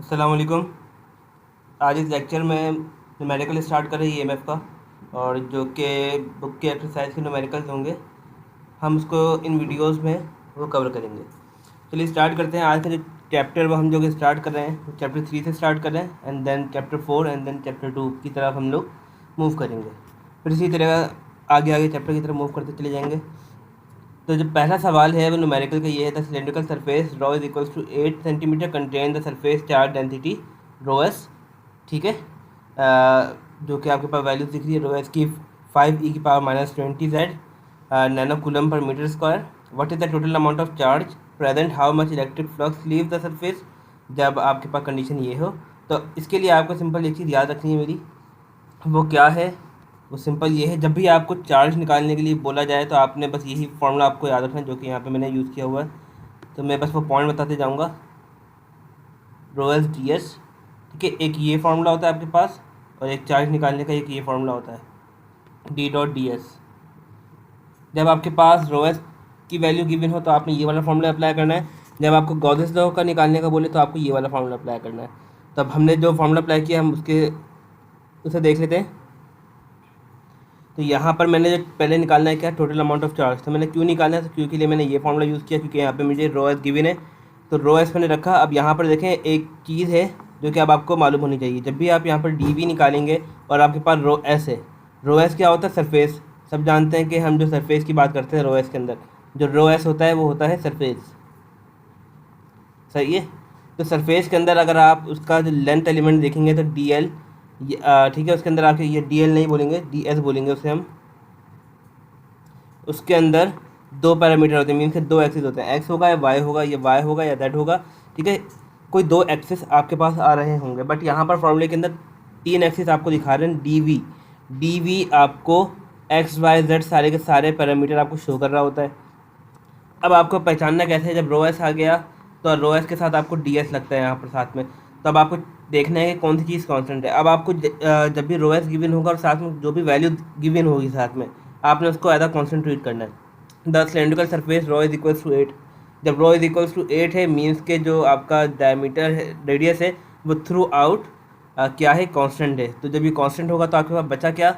अस्सलाम वालेकुम। आज इस लेक्चर में न्यूमेरिकल स्टार्ट कर रही है ईएमएफ का, और जो कि बुक के एक्सरसाइज के न्यूमेरिकल्स होंगे, हम उसको इन वीडियोस में वो कवर करेंगे। चलिए स्टार्ट करते हैं। आज का जो चैप्टर वो हम जो कि स्टार्ट कर रहे हैं वो चैप्टर 3 से स्टार्ट कर रहे हैं, and then chapter 4 and then chapter 2 की तरफ हम लोग मूव करेंगे। फिर इसी तरह आगे आगे चैप्टर की तरफ मूव करते चले जाएंगे। तो जो पहला सवाल है वो न्यूमेरिकल का ये है, the cylindrical surface rho is equals to 8 centimetre contain the surface charge density rho S. ठीक है, जो कि आपके पास वैल्यूज दिख रही है। रो एस की 5e⁻⁻20 Z nano coulomb per metre square. What is the total amount of charge present, how much electric flux leave the surface. जब आपके पास कंडीशन ये हो तो इसके लिए आपको सिंपल एक चीज़ याद रखनी है मेरी, वो क्या है? वो सिंपल ये है, जब भी आपको चार्ज निकालने के लिए बोला जाए तो आपने बस यही फॉर्मूला आपको याद रखना है, जो कि यहाँ पे मैंने यूज़ किया हुआ है। तो मैं बस वो पॉइंट बताते जाऊँगा। रो एस डी एस, ठीक है, एक ये फार्मूला होता है आपके पास, और एक चार्ज निकालने का एक ये फार्मूला होता है, डी डॉट डी एस। जब आपके पास रो एस की वैल्यू गिवन हो तो आपने ये वाला फार्मूला अप्लाई करना है। जब आपको गॉसेस लॉ का निकालने का बोले तो आपको ये वाला फार्मूला अप्लाई करना है। तब हमने जो फार्मूला अप्लाई किया हम उसे देख लेते हैं। तो यहाँ पर मैंने जो पहले निकालना है क्या, टोटल अमाउंट ऑफ चार्ज। तो मैंने क्यों निकालना है, तो क्यों के लिए मैंने ये फार्मूला यूज़ किया, क्योंकि यहाँ पे मुझे रो एस गिवन है, तो रो एस मैंने रखा। अब यहाँ पर देखें एक चीज़ है जो कि अब आपको मालूम होनी चाहिए। जब भी आप यहाँ पर डी वी निकालेंगे और आपके पास रो एस है, रो एस क्या होता है? सरफेस। सब जानते हैं कि हम जो सरफेस की बात करते हैं रो एस के अंदर जो रो एस होता है वो होता है सरफेस। सही है। तो सरफेस के अंदर अगर आप उसका जो लेंथ एलिमेंट देखेंगे तो डी एल, ठीक है, उसके अंदर आपके ये डी एल नहीं बोलेंगे, डी एस बोलेंगे उसे हम। उसके अंदर दो पैरामीटर होते हैं, मीन के दो एक्सिस होते हैं, एक्स होगा या वाई होगा, ये वाई होगा या जेड होगा। ठीक है, कोई दो एक्सिस आपके पास आ रहे होंगे, बट यहाँ पर फॉर्मूले के अंदर तीन एक्सिस आपको दिखा रहे हैं। डी वी आपको एक्स वाई जेड सारे के सारे पैरामीटर आपको शो कर रहा होता है। अब आपको पहचानना कैसे है, जब रो एस आ गया तो रो एस के साथ आपको डी एस लगता है यहाँ पर साथ में। तो अब आपको देखना है कि कौन सी चीज़ कांस्टेंट है। अब आपको जब भी रो एस गिवन होगा और साथ में जो भी वैल्यू गिवन होगी साथ में, आपने उसको एज अ कांस्टेंट ट्रीट करना है। The cylindrical surface rho is equals to 8। जब रो इज इक्वल्स टू 8 है, मीन्स के जो आपका डायमीटर है, रेडियस है, वो थ्रू आउट क्या है, कांस्टेंट है। तो जब ये कांस्टेंट होगा तो आपके पास बचा क्या,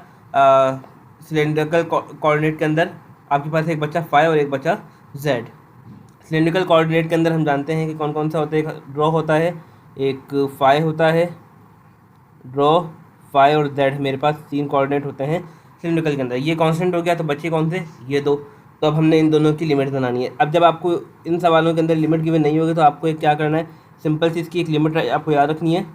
सिलेंड्रिकल कोऑर्डिनेट के अंदर आपके पास एक बचा फाई और एक बचा जेड। सिलेंड्रिकल कोऑर्डिनेट के अंदर हम जानते हैं कि कौन कौन सा होता है। एक ड्रॉ होता है, एक फाई होता है, ड्रॉ, फाई और जेड, मेरे पास तीन कोऑर्डिनेट होते हैं सिलेंड्रिकल के अंदर। ये कांस्टेंट हो गया तो बच्चे कौन से, ये दो। तो अब हमने इन दोनों की लिमिट बनानी है। अब जब आपको इन सवालों के अंदर लिमिट गिवन नहीं होगी तो आपको एक क्या करना है, सिंपल चीज़ की एक लिमिट आपको याद रखनी है,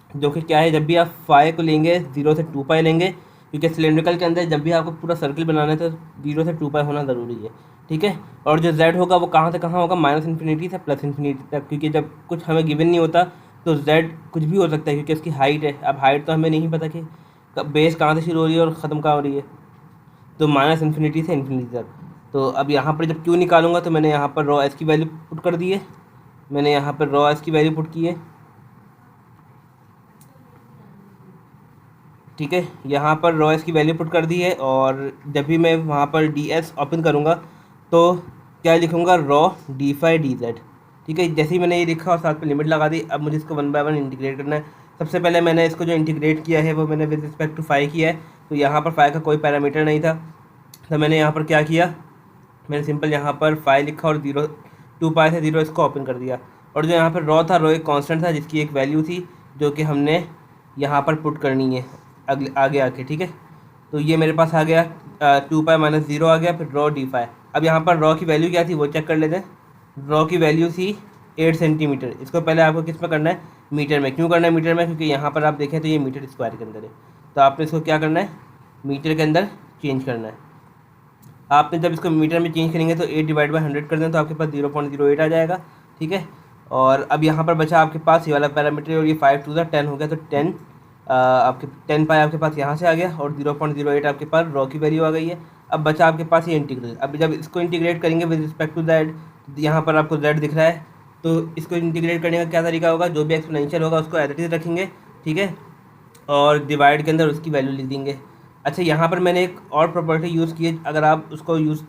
जो कि क्या है, जब भी आप फाई को लेंगे 0 से 2 पाई लेंगे, क्योंकि सिलेंड्रिकल के अंदर जब भी आपको पूरा सर्कल बनाना है तो 0 से 2 पाई होना ज़रूरी है। ठीक है, और जो z होगा वो कहाँ से कहाँ होगा, -∞ से +∞ तक, क्योंकि जब कुछ हमें गिवन नहीं होता तो z कुछ भी हो सकता है, क्योंकि उसकी हाइट है। अब हाइट तो हमें नहीं पता कि बेस कहाँ से शुरू हो रही है और ख़त्म कहाँ हो रही है, तो -∞ से ∞ तक। तो अब यहाँ पर जब क्यों निकालूंगा तो मैंने यहाँ पर रो एस की वैल्यू पुट कर दी है, मैंने यहाँ पर रो एस की वैल्यू पुट की है। ठीक है, यहाँ पर रो एस की वैल्यू पुट कर दी है, और जब भी मैं वहाँ पर डी एस ओपन करूँगा तो क्या लिखूँगा, rho D phi D Z. ठीक है, जैसे ही मैंने ये लिखा और साथ में लिमिट लगा दी, अब मुझे इसको 1 बाय 1 इंटीग्रेट करना है। सबसे पहले मैंने इसको जो इंटीग्रेट किया है वो मैंने विद रिस्पेक्ट टू फाई किया है। तो यहाँ पर फाई का कोई पैरामीटर नहीं था, तो मैंने यहाँ पर क्या किया, मैंने सिंपल यहाँ पर फाई लिखा और 0 2 पाई से 0 इसको ओपन कर दिया। और जो यहाँ पर रो था, रो एक कांस्टेंट था जिसकी एक वैल्यू थी जो कि हमने यहाँ पर पुट करनी है अगले आगे आके। ठीक है, तो ये मेरे पास आ गया 2 पाई -0 आ गया, फिर रो डी फाई। अब यहाँ पर रो की वैल्यू क्या थी वो चेक कर लेते हैं। रो की वैल्यू थी 8 सेंटीमीटर। इसको पहले आपको किस में करना है, मीटर में। क्यों करना है मीटर में, क्योंकि यहाँ पर आप देखें तो ये मीटर स्क्वायर के अंदर है, तो आपने इसको क्या करना है, मीटर के अंदर चेंज करना है। आपने जब इसको मीटर में चेंज करेंगे तो 8/100 कर दें तो आपके पास 0.08 आ जाएगा। ठीक है, और अब यहाँ पर बचा आपके पास ये वाला पैरामीटर, और ये 5 2 10 हो गया, तो 10 आपके 10 पाई आपके पास यहाँ से आ गया, और 0.08 आपके पास रो की वैल्यू आ गई है। अब बचा आपके पास ये इंटीग्रल। अब जब इसको इंटीग्रेट करेंगे विद रिस्पेक्ट टू दैट, यहाँ पर आपको z दिख रहा है, तो इसको इंटीग्रेट करने का क्या तरीका होगा, जो भी एक्सपोनेंशियल होगा उसको एज इट इज़ रखेंगे। ठीक है, और डिवाइड के अंदर उसकी वैल्यू लिख देंगे। अच्छा, यहाँ पर मैंने एक और प्रॉपर्टी यूज़ की है, अगर आप उसको यूज़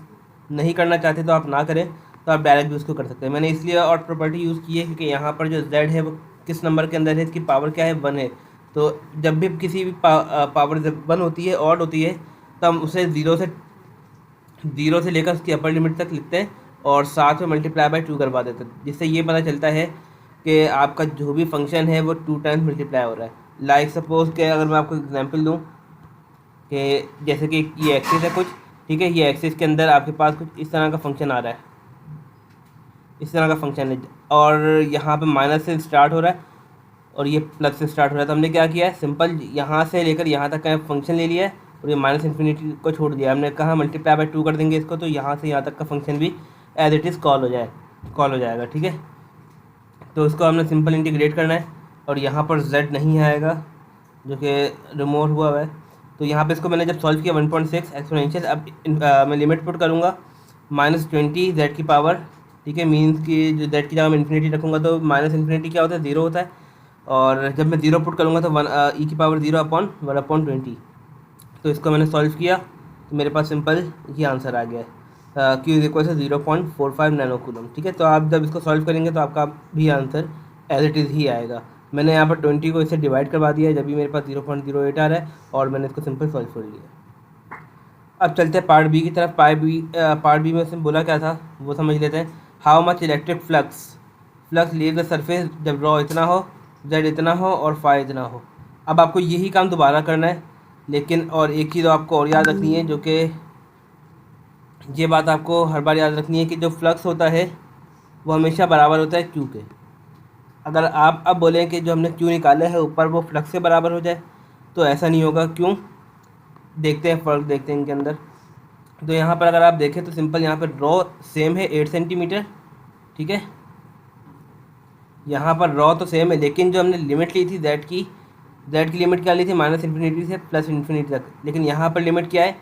नहीं करना चाहते तो आप ना करें, तो आप डायरेक्ट भी उसको कर सकते हैं। मैंने इसलिए और प्रॉपर्टी यूज़ की है क्योंकि यहाँ पर जो z है वो किस नंबर के अंदर है, इसकी पावर क्या है, 1 है। तो जब भी किसी भी पावर जब 1 होती है, ऑड होती है, तो हम उसे ज़ीरो से लेकर उसकी अपर लिमिट तक लिखते हैं और साथ में मल्टीप्लाई बाय 2 करवा देते हैं, जिससे ये पता चलता है कि आपका जो भी फंक्शन है वो 2 टाइम्स मल्टीप्लाई हो रहा है। लाइक सपोज के अगर मैं आपको एग्जांपल दूं कि जैसे कि ये एक्सिस है कुछ, ठीक है, ये एक्सिस के अंदर आपके पास कुछ इस तरह का फंक्शन आ रहा है, इस तरह का फंक्शन है, और यहाँ पे माइनस से स्टार्ट हो रहा है और ये प्लस से स्टार्ट हो रहा है। तो हमने क्या किया है, सिंपल यहाँ से लेकर यहाँ तक का फंक्शन ले लिया है और ये माइनस इन्फिनिटी को छोड़ दिया। हमने कहा मल्टीप्लाई बाय 2 कर देंगे इसको, तो यहाँ से यहाँ तक का फंक्शन भी एज इट इज़ कॉल हो जाएगा, ठीक है। तो इसको हमने सिंपल इंटीग्रेट करना है और यहाँ पर z नहीं आएगा जो कि रिमूव हुआ है। तो यहाँ पे इसको मैंने जब सॉल्व किया 1.6 एक्सपोनेंशियल, अब मैं लिमिट पुट करूँगा -20 z की पावर, ठीक है, मीन्स कि जो z की जगह मैं इन्फिनिटी रखूँगा तो माइनस इन्फिनिटी क्या होता है, 0 होता है, और जब मैं 0 पुट करूँगा तो 1 e की पावर 0/1/20। तो इसको मैंने सॉल्व किया तो मेरे पास सिंपल ये आंसर आ गया है, Q इज इक्वल से 0.45 नैनो कूलम, ठीक है। तो आप जब इसको सॉल्व करेंगे तो आपका भी आंसर एज इट इज़ ही आएगा। मैंने यहाँ पर 20 को इससे डिवाइड करवा दिया है, जब भी मेरे पास 0.08 आ रहा है, और मैंने इसको सिंपल सॉल्व कर लिया। अब चलते हैं पार्ट बी की तरफ। पार्ट बी में उसने बोला क्या था वो समझ लेते हैं। How much electric flux leave the surface जब रॉ इतना हो, जेड इतना हो और फाई इतना हो। अब आपको यही काम दोबारा करना है, लेकिन और एक चीज़ आपको और याद रखनी है, जो कि ये बात आपको हर बार याद रखनी है कि जो फ्लक्स होता है वो हमेशा बराबर होता है क्यू के। अगर आप अब बोलें कि जो हमने क्यू निकाला है ऊपर वो फ्लक्स से बराबर हो जाए, तो ऐसा नहीं होगा। क्यों, देखते हैं, फ़र्क देखते हैं इनके अंदर। तो यहाँ पर अगर आप देखें तो सिंपल यहाँ पर रॉ सेम है 8 सेंटीमीटर, ठीक है। यहाँ पर रॉ तो सेम है, लेकिन जो हमने लिमिट ली थी जेड की लिमिट क्या ली थी, -इन्फिनिटी से +इन्फिनिटी तक। लेकिन यहाँ पर लिमिट क्या है,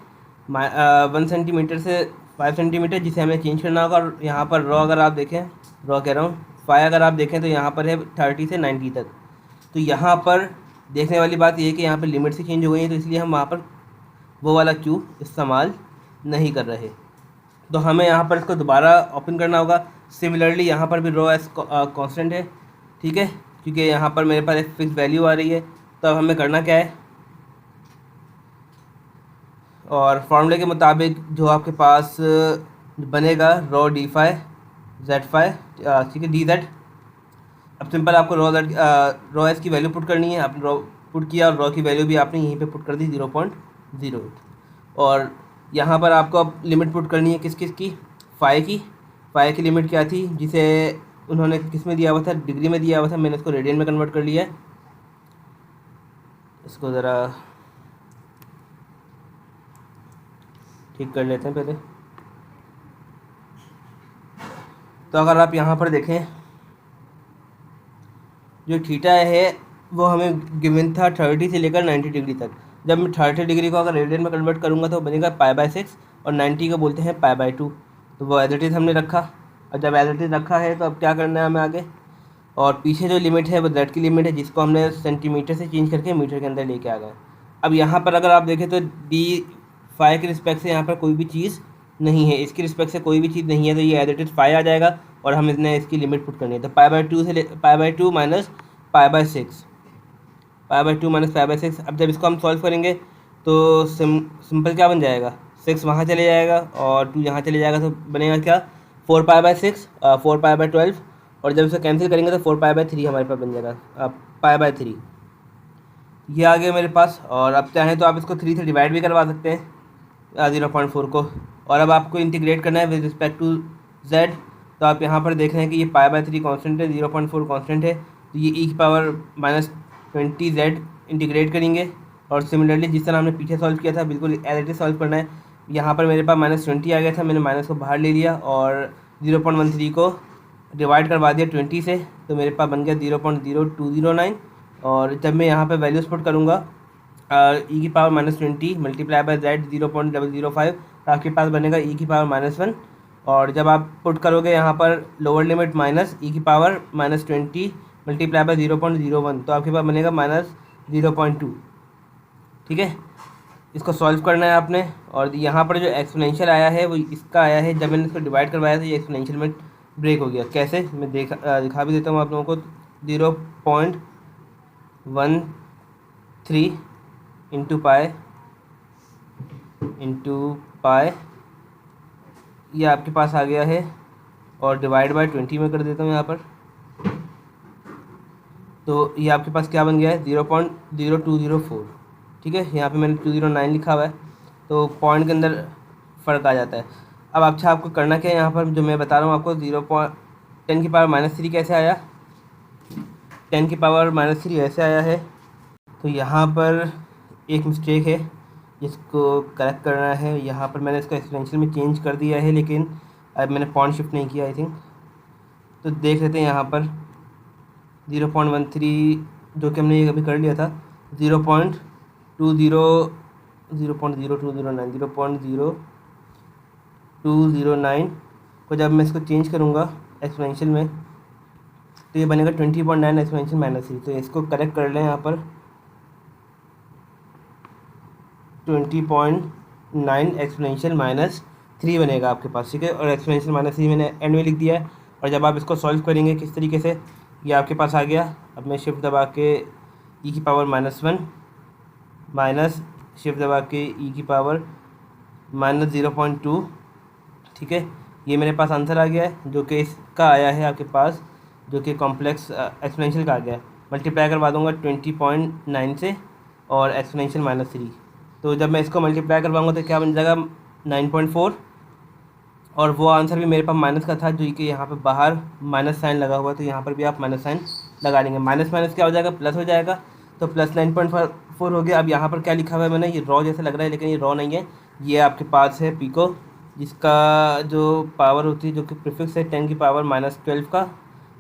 1 सेंटीमीटर से 5 सेंटीमीटर, जिसे हमें चेंज करना होगा। और यहाँ पर रॉ अगर आप देखें, रॉ कह रहा हूँ, फाई अगर आप देखें तो यहाँ पर है 30 से 90 तक। तो यहाँ पर देखने वाली बात ये है कि यहाँ पर लिमिट से चेंज हो गई है, तो इसलिए हम वहाँ पर वो वाला क्यू इस्तेमाल नहीं कर रहे। तो हमें यहाँ पर इसको दोबारा ओपन करना होगा। सिमिलरली यहाँ पर भी रो एस कांस्टेंट है, ठीक है, क्योंकि यहाँ पर मेरे पास एक फिक्स वैल्यू आ रही है। तो अब हमें करना क्या है, और फार्मूले के मुताबिक जो आपके पास बनेगा rho D phi Z phi, ठीक है, डी जेड। अब सिंपल आपको रो एस की वैल्यू पुट करनी है। आपने रो पुट किया और रो की वैल्यू भी आपने यहीं पे पुट कर दी 0.08। और यहाँ पर आपको अब लिमिट पुट करनी है किस की, फाई की लिमिट क्या थी, जिसे उन्होंने किस में दिया हुआ था, डिग्री में दिया हुआ था। मैंने इसको रेडियन में कन्वर्ट कर लिया है। इसको ज़रा ठीक कर लेते हैं पहले। तो अगर आप यहाँ पर देखें, जो थीटा है वो हमें गिवन था 30 से लेकर 90 डिग्री तक। जब मैं 30 डिग्री को अगर रेडियन में कन्वर्ट करूँगा तो बनेगा π/6, और 90 को बोलते हैं π/2। तो वो एज इट इज़ हमने रखा, और जब एज इट इज़ रखा है तो अब क्या करना है हमें आगे। और पीछे जो लिमिट है वो जेड की लिमिट है, जिसको हमने सेंटीमीटर से चेंज करके मीटर के अंदर लेके आ गए। अब यहाँ पर अगर आप देखें तो डी फाई के रिस्पेक्ट से यहाँ पर कोई भी चीज़ नहीं है, इसकी रिस्पेक्ट से कोई भी चीज़ नहीं है, तो ये एज इट इज़ फाई आ जाएगा। और हम इसने इसकी लिमिट पुट करनी है, तो π/2 से π/2 माइनस π/2 माइनस π/6। अब जब इसको हम सॉल्व करेंगे तो सिंपल क्या बन जाएगा, 6 वहाँ चले जाएगा और 2 यहाँ चले जाएगा, तो बनेगा क्या 4π/6 4π/12। और जब इसे कैंसिल करेंगे तो 4π/3 हमारे पास बन जाएगा, π/3 ये आ गया मेरे पास। और अब चाहें तो आप इसको 3 से डिवाइड भी करवा सकते हैं 0.4 को। और अब आपको इंटीग्रेट करना है विद रिस्पेक्ट टू z। तो आप यहाँ पर देख रहे हैं कि ये π/3 कांस्टेंट है, 0.4 कांस्टेंट है, तो ये e की पावर -20z इंटीग्रेट करेंगे। और सिमिलरली जिस तरह हमने पीछे सॉल्व किया था बिल्कुल एज इट इज सॉल्व करना है। यहाँ पर मेरे पास -20 आ गया था, मैंने माइनस को बाहर ले लिया और 0.13 को डिवाइड करवा दिया 20 से, तो मेरे पास बन गया 0.0209। और जब मैं यहाँ पर वैल्यूज़ पुट करूँगा e की पावर -20 मल्टीप्लाई बाय z 0.005, तो आपके पास बनेगा e की पावर -1। और जब आप पुट करोगे यहाँ पर लोअर लिमिट माइनस e की पावर -20 मल्टीप्लाई बाय 0.01, तो आपके पास बनेगा -0.2, ठीक है। इसको सॉल्व करना है आपने। और यहाँ पर जो एक्सपोनेंशियल आया है वो इसका आया है, जब मैंने इसको डिवाइड करवाया तो ये एक्सपोनेंशियल में ब्रेक हो गया। कैसे, मैं दिखा भी देता हूँ आप लोगों को। 0.13 इंटू पाई ये आपके पास आ गया है, और डिवाइड बाय 20 में कर देता हूँ यहाँ पर। तो ये आपके पास क्या बन गया है, 0.0204। ठीक है, यहाँ पे मैंने 209 लिखा हुआ है, तो पॉइंट के अंदर फ़र्क आ जाता है। अब अच्छा आपको करना क्या है, यहाँ पर जो मैं बता रहा हूँ आपको, 10⁻³ कैसे आया, 10⁻³ ऐसे आया है। तो यहाँ पर एक मिस्टेक है जिसको करेक्ट करना है। यहाँ पर मैंने इसका एक्सपेंशन में चेंज कर दिया है, लेकिन अब मैंने पॉइंट शिफ्ट नहीं किया आई थिंक। तो देख लेते हैं यहाँ पर 0.13 जो कि हमने ये अभी कर लिया था, 0.20 0.0209 को जब मैं इसको चेंज करूँगा एक्सपेंशन में, तो ये बनेगा 20.9 एक्सपेंशन -3। तो इसको करेक्ट कर लें यहाँ पर, 20.9 एक्सपोनेंशियल -3 बनेगा आपके पास। ठीक है, और एक्सपोनेंशियल -3 मैंने एंड में लिख दिया है। और जब आप इसको सॉल्व करेंगे किस तरीके से, ये आपके पास आ गया। अब मैं शिफ्ट दबा के e⁻⁻1 माइनस शिफ्ट दबा के e⁻⁻² 0.2। ठीक है, ये मेरे पास आंसर आ गया है, जो कि इसका आया है आपके पास, जो कि कॉम्प्लेक्स एक्सपोनेंशियल का आ गया है। मल्टीप्लाई करवा दूंगा 20.9 से और एक्सपोनेंशियल -3। तो जब मैं इसको मल्टीप्लाई करवाऊँगा तो क्या बन जाएगा, 9.4। और वो आंसर भी मेरे पास माइनस का था, जो कि यहाँ पे बाहर माइनस साइन लगा हुआ है, तो यहाँ पर भी आप माइनस साइन लगा लेंगे। माइनस माइनस क्या हो जाएगा, प्लस हो जाएगा। तो प्लस 9.4 हो गया। अब यहाँ पर क्या लिखा हुआ है मैंने, ये रॉ जैसा लग रहा है, लेकिन ये रॉ नहीं है, ये आपके पास है पिको, जिसका जो पावर होती है, जो कि प्रीफिक्स है 10⁻⁻12 का।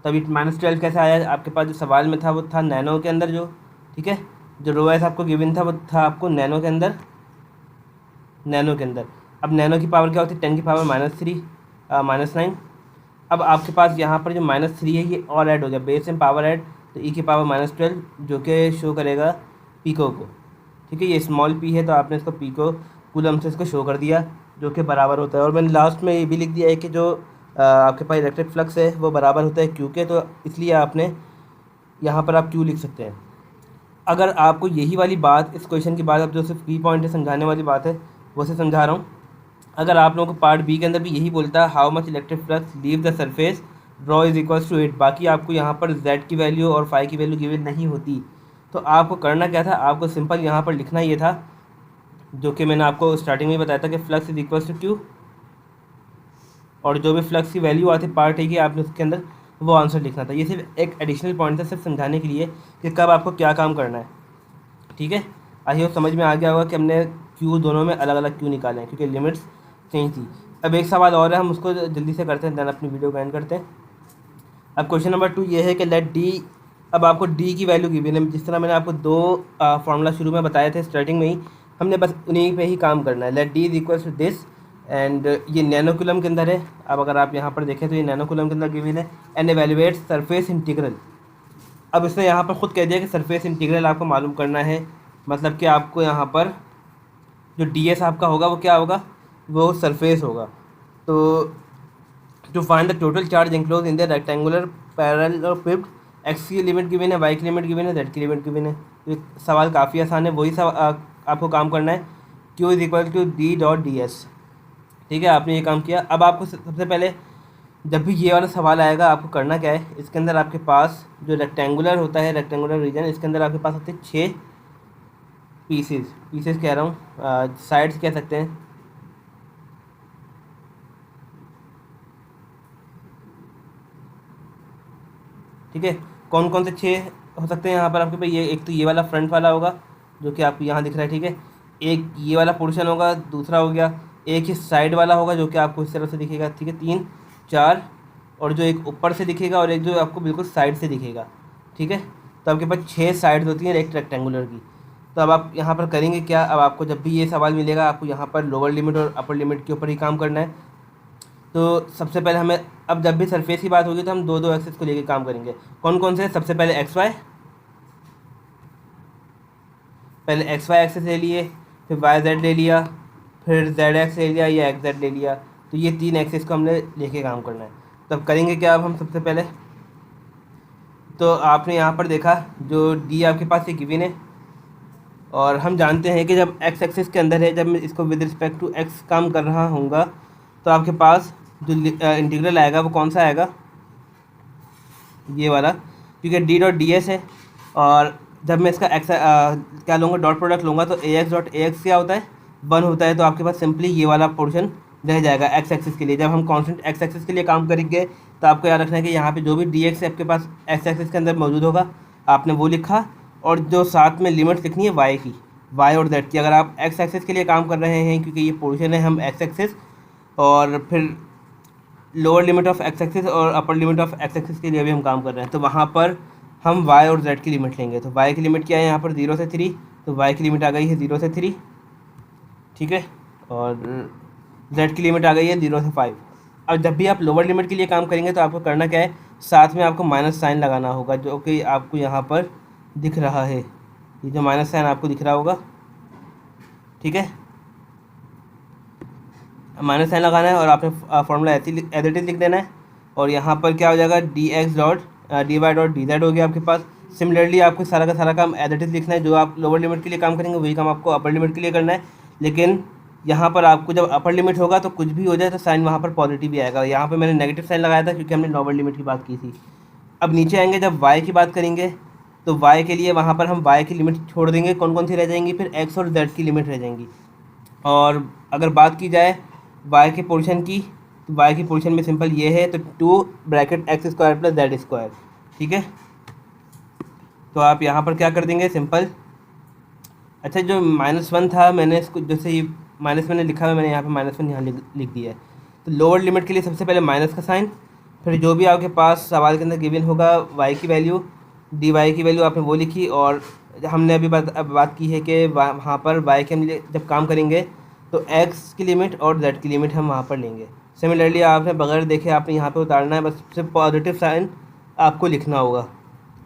तो अभी -12 कैसे आया आपके पास, जो सवाल में था वो था नैनो के अंदर जो। ठीक है, जो रो एस आपको गिवन था वो था आपको नैनो के अंदर, नैनो के अंदर। अब नैनो की पावर क्या होती है, 10⁻³ -9। अब आपके पास यहाँ पर जो -3 है ये और ऐड हो गया, बेस में पावर ऐड, तो e⁻⁻12 जो कि शो करेगा पिको को। ठीक है, ये स्मॉल p है, तो आपने इसको पिको कूलम से इसको शो कर दिया, जो कि बराबर होता है। और मैंने लास्ट में ये भी लिख दिया है कि जो आपके पास इलेक्ट्रिक फ्लक्स है वो बराबर होता है क्यू के, तो इसलिए आपने यहाँ पर आप क्यू लिख सकते हैं। अगर आपको यही वाली बात इस क्वेश्चन की बात, अब जो सिर्फ की पॉइंट है समझाने वाली बात है, वो से समझा रहा हूँ। अगर आप लोगों को पार्ट बी के अंदर भी यही बोलता है, how much electric flux leave the surface draw is equals to 8, बाकी आपको यहाँ पर z की वैल्यू और फाई की वैल्यू गिवन नहीं होती, तो आपको करना क्या था, आपको सिंपल यहाँ पर लिखना ये था, जो कि मैंने आपको स्टार्टिंग में बताया था कि flux is equals to Q, और जो भी फ्लक्स की वैल्यू आती है पार्ट है कि आपने उसके अंदर वो आंसर लिखना था। ये सिर्फ एक एडिशनल पॉइंट था, सिर्फ समझाने के लिए कि कब आपको क्या काम करना है। ठीक है, आई होप समझ में आ गया होगा कि हमने क्यू दोनों में अलग अलग क्यू निकाले हैं, क्योंकि लिमिट्स चेंज थी। अब एक सवाल और है, हम उसको जल्दी से करते हैं, देन अपनी वीडियो को एंड करते हैं। अब क्वेश्चन नंबर 2 ये है कि लेट डी, अब आपको डी की वैल्यू गिवन है। जिस तरह मैंने आपको 2 फार्मूला शुरू में बताए थे स्टार्टिंग में ही, हमने बस उन्हीं पे ही काम करना है। Let D is equals to this, and ये नैनो कूलम के अंदर है। अब अगर आप यहाँ पर देखें तो ये नैनो कूलम के अंदर गिवन है, एंड एवेल्युएट सरफेस इंटीग्रल। अब इसने यहाँ पर ख़ुद कह दिया कि सरफेस इंटीग्रल आपको मालूम करना है, मतलब कि आपको यहाँ पर जो डी एस आपका होगा वो क्या होगा, वो सरफेस होगा। तो to find the total charge enclose in the rectangular parallelepiped, X की लिमिट गिवन है, वाई की लिमिट गिवन है, जेड की लिमिट गिवन है। तो सवाल काफ़ी आसान है, वही सब आपको काम करना है, Q is equal to D dot D S. ठीक है, आपने ये काम किया। अब आपको सबसे पहले जब भी ये वाला सवाल आएगा, आपको करना क्या है, इसके अंदर आपके पास जो रेक्टेंगुलर होता है, रेक्टेंगुलर रीजन, इसके अंदर आपके पास होते हैं 6 पीसेस कह रहा हूँ, साइड्स कह सकते हैं। ठीक है, कौन कौन से 6 हो सकते हैं यहाँ पर आपके पास, ये एक तो ये वाला फ्रंट वाला होगा जो कि आपको यहाँ दिख रहा है। ठीक है, एक ये वाला पोर्शन होगा, दूसरा हो गया एक ही साइड वाला होगा जो कि आपको इस तरह से दिखेगा। ठीक है, 3 4, और जो एक ऊपर से दिखेगा और एक जो आपको बिल्कुल साइड से दिखेगा। ठीक है, तो आपके पास 6 साइड्स होती हैं एक रेक्टेंगुलर की। तो अब आप यहाँ पर करेंगे क्या, अब आपको जब भी ये सवाल मिलेगा, आपको यहाँ पर लोअर लिमिट और अपर लिमिट के ऊपर ही काम करना है। तो सबसे पहले हमें, अब जब भी सरफेस की बात होगी तो हम दो एक्सेस को लेके काम करेंगे। कौन कौन से, सबसे पहले एक्स वाई, पहले एक्स वाई एक्सेस ले लिए, फिर वाई जेड ले लिया, फिर जेड एक्स ले लिया या एक्स जेड ले लिया। तो ये 3 एक्सेस को हमने लेके काम करना है। तब करेंगे क्या, अब हम सबसे पहले तो आपने यहाँ पर देखा जो डी आपके पास ये गिवन है, और हम जानते हैं कि जब एक्स एक्सिस के अंदर है, जब मैं इसको विद रिस्पेक्ट टू एक्स काम कर रहा हूँगा, तो आपके पास जो इंटीग्रल आएगा वो कौन सा आएगा, ये वाला, क्योंकि डी डॉट डी एस है। और जब मैं इसका एक्स क्या लूँगा, डॉट प्रोडक्ट लूँगा, तो ए एक्स डॉट ए एक्स क्या होता है, 1 होता है। तो आपके पास सिंपली ये वाला पोर्शन रह जाएगा एक्स एक्सिस के लिए। जब हम कॉन्स्टेंट एक्स एक्सिस के लिए काम करेंगे तो आपको याद रखना है कि यहाँ पे जो भी डी एक्स आपके पास एक्स एक्सिस के अंदर मौजूद होगा, आपने वो लिखा, और जो साथ में लिमिट्स लिखनी है वाई की, वाई और जेड की। अगर आप एक्स एक्सिस के लिए काम कर रहे हैं, क्योंकि ये पोर्शन है, हम एक्स एक्सिस और फिर lower limit of X axis और upper limit of X axis के लिए भी हम काम कर रहे हैं, तो वहाँ पर हम y और z की लिमिट लेंगे। तो y की लिमिट क्या है यहाँ पर, 0 से 3, तो y की लिमिट आ गई है 0 से 3, ठीक है, और z की लिमिट आ गई है 0 से 5। अब जब भी आप लोअर लिमिट के लिए काम करेंगे तो आपको करना क्या है, साथ में आपको माइनस साइन लगाना होगा, जो कि आपको यहाँ पर दिख रहा है, ये जो माइनस साइन आपको दिख रहा होगा, ठीक है, माइनस साइन लगाना है और आपने फॉर्मूला ऐसे एज इट इज लिख देना है। और यहाँ पर क्या हो जाएगा, D X dot D Y dot D Z हो गया आपके पास। सिमिलरली आपको सारा का सारा काम एज इट इज लिखना है, जो आप लोअर लिमिट के लिए काम करेंगे वही काम आपको अपर लिमिट के लिए करना है। लेकिन यहाँ पर आपको जब अपर लिमिट होगा तो कुछ भी हो जाए तो साइन वहाँ पर पॉजिटिव ही आएगा। यहाँ पर मैंने नेगेटिव साइन लगाया था क्योंकि हमने लोअर लिमिट की बात की थी। अब नीचे आएंगे, जब वाई की बात करेंगे तो वाई के लिए वहाँ पर हम वाई की लिमिट छोड़ देंगे, कौन कौन सी रह जाएंगी, फिर एक्स और जेड की लिमिट रह जाएंगी। और अगर बात की जाए y के पोर्शन की, तो y की पोर्शन में सिंपल ये है, तो 2 bracket x square plus Z square, ठीक है। तो आप यहाँ पर क्या कर देंगे, सिंपल, अच्छा जो -1 था, मैंने इसको जैसे ही माइनस मैंने लिखा है, मैंने यहाँ पे -1 यहाँ लिख दिया है। तो लोअर लिमिट के लिए सबसे पहले माइनस का साइन, फिर जो भी आपके पास सवाल के अंदर गिवन होगा y की वैल्यू, डी वाई की वैल्यू आपने वो लिखी। और हमने अभी बात की है कि वहाँ पर y के हम जब काम करेंगे तो x की लिमिट और z की लिमिट हम वहाँ पर लेंगे। सिमिलरली आपने बगैर देखे आपने यहाँ पे उतारना है, बस सिर्फ पॉजिटिव साइन आपको लिखना होगा।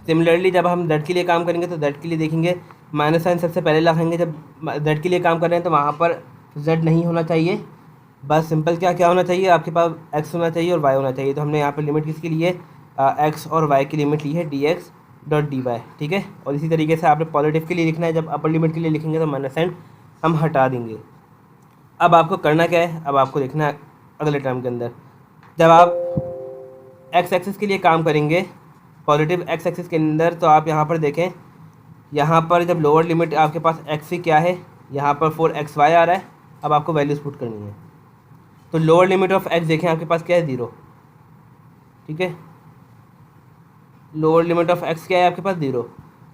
सिमिलरली जब हम z के लिए काम करेंगे तो z के लिए देखेंगे माइनस साइन सबसे पहले लगाएंगे। जब z के लिए काम कर रहे हैं तो वहाँ पर z नहीं होना चाहिए, बस सिंपल क्या होना चाहिए, आपके पास x होना चाहिए और y होना चाहिए। तो हमने यहाँ पर लिमिट किसकी ली है, x और y की लिमिट ली है D X dot D Y, ठीक है। और इसी तरीके से आपने पॉजिटिव के लिए लिखना है, जब अपर लिमिट के लिए लिखेंगे तो माइनस साइन हम हटा देंगे। अब आपको करना क्या है, अब आपको देखना है अगले टर्म के अंदर, जब आप एक्स एक्सिस के लिए काम करेंगे, पॉजिटिव एक्स एक्सिस के अंदर, तो आप यहाँ पर देखें, यहाँ पर जब लोअर लिमिट आपके पास एक्स की क्या है, यहाँ पर 4xy आ रहा है। अब आपको वैल्यूज पुट करनी है, तो लोअर लिमिट ऑफ एक्स देखें आपके पास क्या है, 0, ठीक है। लोअर लिमिट ऑफ एक्स क्या है आपके पास, 0।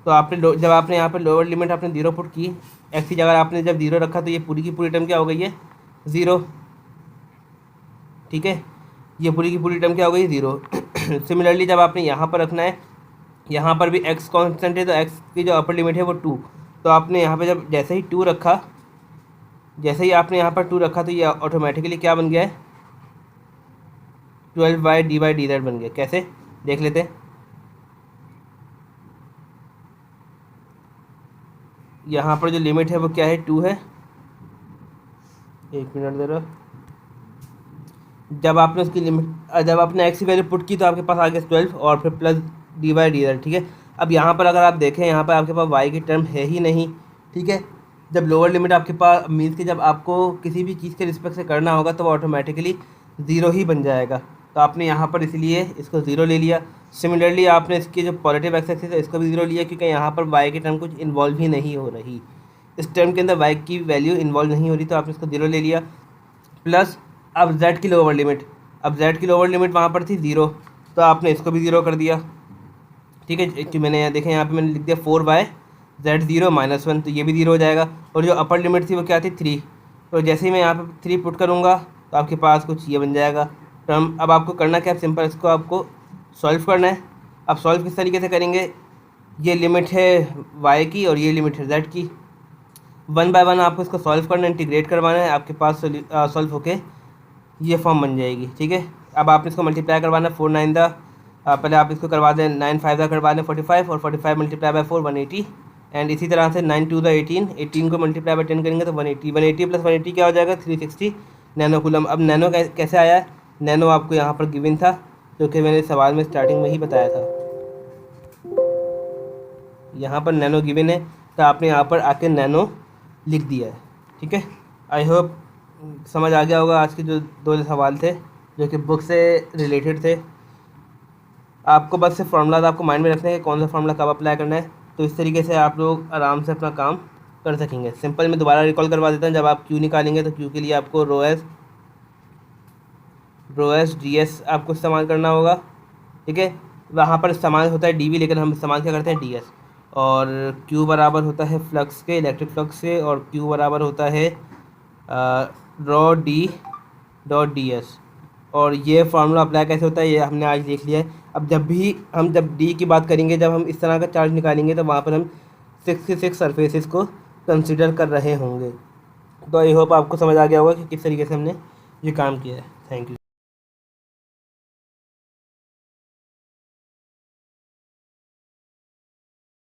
तो आपने जब आपने यहाँ पर लोअर लिमिट आपने 0 पुट की, एक्स की जगह आपने जब 0 रखा, तो ये पूरी की पूरी टर्म क्या हो गई है, 0, ठीक है। ये पूरी की पूरी टर्म क्या हो गई, 0। सिमिलरली जब आपने यहाँ पर रखना है, यहाँ पर भी x कांस्टेंट है, तो x की जो अपर लिमिट है वो 2। तो आपने यहाँ पे जब जैसे ही 2 रखा, जैसे ही आपने यहाँ पर 2 रखा, तो ये ऑटोमेटिकली क्या बन गया है, 12y dy dz बन गया। कैसे, देख लेते हैं। यहाँ पर जो लिमिट है वो क्या है, 2 है, 1 मिनट दे रहा। जब आपने उसकी लिमिट, जब आपने एक्स की वैल्यू पुट की तो आपके पास आ गया 12 और फिर plus D Y D Z, ठीक है। अब यहाँ पर अगर आप देखें, यहाँ पर आपके पास वाई की टर्म है ही नहीं, ठीक है। जब लोअर लिमिट आपके पास मीन्स कि जब आपको किसी भी चीज़ के रिस्पेक्ट से करना होगा तो वो ऑटोमेटिकली 0 ही बन जाएगा। तो आपने यहाँ पर इसलिए इसको 0 ले लिया। सिमिलरली आपने इसकी जो पॉजिटिव एक्स एक्सिस है इसको भी 0 लिया, क्योंकि यहाँ पर वाई की टर्म कुछ इन्वॉल्व ही नहीं हो रही, इस टर्म के अंदर वाई की वैल्यू इन्वॉल्व नहीं हो रही, तो आपने इसको 0 ले लिया। प्लस अब z की लोअर लिमिट, अब z की लोअर लिमिट वहाँ पर थी 0, तो आपने इसको भी 0 कर दिया, ठीक है। कि मैंने यहाँ देखें, यहाँ पे मैंने लिख दिया 4y z 0 -1, तो ये भी 0 हो जाएगा। और जो अपर लिमिट थी वो क्या थी, 3, तो जैसे ही मैं यहाँ पे 3 पुट करूँगा तो आपके पास कुछ ये बन जाएगा टर्म। अब आपको करना क्या है, सिंपल इसको आपको सॉल्व करना है। अब सॉल्व किस तरीके से करेंगे, ये लिमिट है y की और ये लिमिट है z की, 1 बाय 1 आपको इसको सॉल्व करना है, इंटीग्रेट करवाना है, आपके पास सॉल्व होके ये फॉर्म बन जाएगी, ठीक है। अब आपने इसको मल्टीप्लाई करवाना है, 4 9 दा, पहले आप इसको करवा दें, 9 5 दा करवा दें 45, और 45 मल्टीप्लाई बाय 4 180, एंड इसी तरह से 9 2 दा 18, 18 को मल्टीप्लाई बाय 10 करेंगे तो 180, 180 प्लस 180 क्या हो जाएगा, 360 नैनो कूलम। अब नैनो कैसे आया है, नैनो आपको यहाँ पर गिवन था, जो कि मैंने सवाल में स्टार्टिंग में ही बताया था। यहाँ पर नैनो गिवन है तो आपने यहाँ पर आके नैनो लिख दिया है। ठीक है, आई होप समझ आ गया होगा। आज के जो 2 सवाल थे जो कि बुक से रिलेटेड थे, आपको बस से फार्मूला आपको माइंड में रखना है कि कौन सा फार्मूला कब अप्लाई करना है, तो इस तरीके से आप लोग आराम से अपना काम कर सकेंगे। सिंपल मैं दोबारा रिकॉल करवा देता हूँ। जब आप क्यू निकालेंगे तो क्यू के लिए आपको रो एस डी एस आपको इस्तेमाल करना होगा। ठीक है, वहाँ पर इस्तेमाल होता है डी वी, लेकिन हम इस्तेमाल क्या करते हैं डी एस। और क्यू बराबर होता है फ्लक्स के, इलेक्ट्रिक फ्लक्स के, और क्यू बराबर होता है rho D dot D S. और ये फार्मूला अप्लाई कैसे होता है ये हमने आज देख लिया है। अब जब डी की बात करेंगे, जब हम इस तरह का चार्ज निकालेंगे तो वहाँ पर हम 66 सरफेसेस को कंसिडर कर रहे होंगे। तो आई होप आपको समझ आ गया होगा कि किस तरीके से हमने ये काम किया है। Thank you.